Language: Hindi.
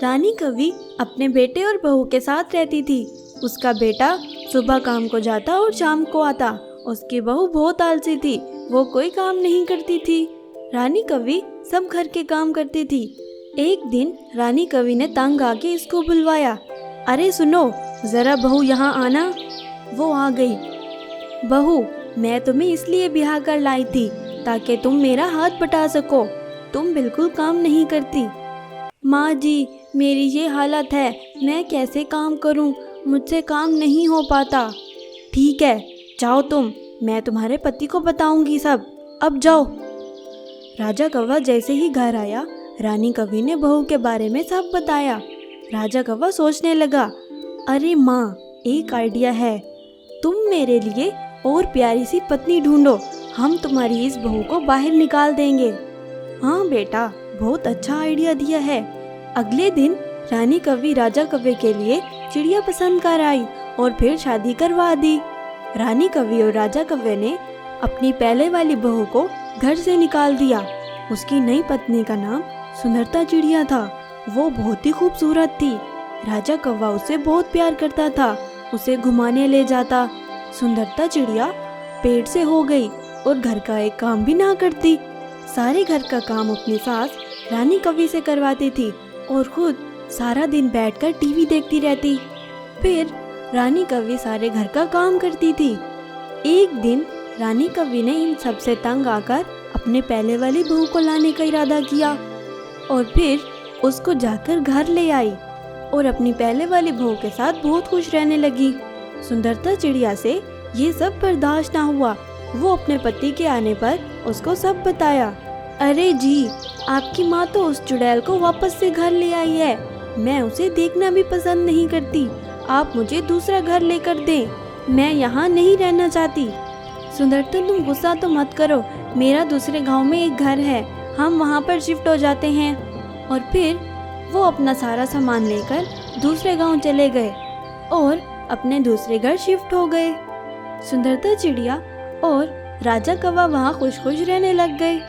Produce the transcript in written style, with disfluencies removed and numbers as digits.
रानी कवि अपने बेटे और बहू के साथ रहती थी। उसका बेटा सुबह काम को जाता और शाम को आता। उसकी बहू बहुत आलसी थी, वो कोई काम नहीं करती थी। रानी कवि सब घर के काम करती थी। एक दिन रानी कवि ने तंग आके इसको बुलवाया। अरे सुनो, जरा बहू यहाँ आना। वो आ गई। बहू, मैं तुम्हें इसलिए ब्याह कर लाई थी ताकि तुम मेरा हाथ बटा सको। तुम बिल्कुल काम नहीं करती। माँ जी, मेरी ये हालत है, मैं कैसे काम करूँ? मुझसे काम नहीं हो पाता। ठीक है, जाओ तुम, मैं तुम्हारे पति को बताऊंगी सब। अब जाओ। राजा कौवा जैसे ही घर आया, रानी कवि ने बहू के बारे में सब बताया। राजा कौवा सोचने लगा, अरे माँ, एक आइडिया है। तुम मेरे लिए और प्यारी सी पत्नी ढूंढो, हम तुम्हारी इस बहू को बाहर निकाल देंगे। हाँ बेटा, बहुत अच्छा आइडिया दिया है। अगले दिन रानी कवि राजा कौवे के लिए चिड़िया पसंद कर आई और फिर शादी करवा दी। रानी कवि और राजा कौवे ने अपनी पहले वाली बहू को घर से निकाल दिया। उसकी नई पत्नी का नाम सुंदरता चिड़िया था। वो बहुत ही खूबसूरत थी। राजा कौवा उसे बहुत प्यार करता था, उसे घुमाने ले जाता। सुंदरता चिड़िया पेट से हो गई और घर का एक काम भी ना करती। सारे घर का काम अपनी सास रानी कवि से करवाती थी और खुद सारा दिन बैठकर टीवी देखती रहती। फिर रानी कवि सारे घर का काम करती थी। एक दिन रानी कवि ने इन सब से तंग आकर अपने पहले वाली बहू को लाने का इरादा किया और फिर उसको जाकर घर ले आई और अपनी पहले वाली बहू के साथ बहुत खुश रहने लगी। सुंदरता चिड़िया से ये सब बर्दाश्त ना हुआ। वो अपने पति के आने पर उसको सब बताया। अरे जी, आपकी माँ तो उस चुड़ैल को वापस से घर ले आई है। मैं उसे देखना भी पसंद नहीं करती। आप मुझे दूसरा घर लेकर दें, मैं यहाँ नहीं रहना चाहती। सुंदरता, तुम गुस्सा तो मत करो, मेरा दूसरे गांव में एक घर है, हम वहाँ पर शिफ्ट हो जाते हैं। और फिर वो अपना सारा सामान लेकर दूसरे गांव चले गए और अपने दूसरे घर शिफ्ट हो गए। सुंदरता चिड़िया और राजा कौवा वहाँ खुश खुश रहने लग गए।